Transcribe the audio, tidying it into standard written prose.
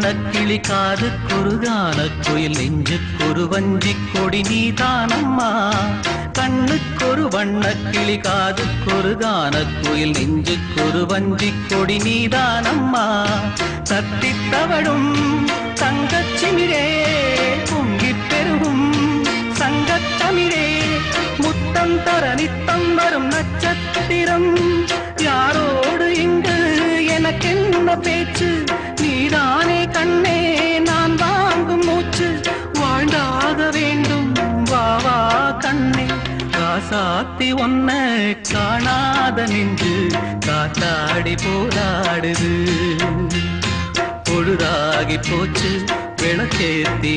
வண்ண கிளி காது குறுகான குயில் நெஞ்சுக்கொரு வஞ்சி கொடி நீதானம்மா கண்ணுக்கொரு வண்ண கிளி காது குறுகான குயில் நெஞ்சுக்கொரு வஞ்சி கொடி நீதானம்மா தத்தித்தவடும் தங்கச்சிமிரே பொங்கிப் பெருகும் சங்கத்தமிழே முத்தம் தர நித்தம் வரும் நட்சத்திரம் யாரோடு இங்கு எனக்கென்ன பேச்சு நீதானே கண்ணே நான் வாங்கும் மூச்சு வாழ்ந்தாக வேண்டும் வா வா கண்ணே காசாத்தி ஒன்ன காணாத நின்று காத்தாடி போராடுது பொழுதாகி போச்சு விளக்கேத்தி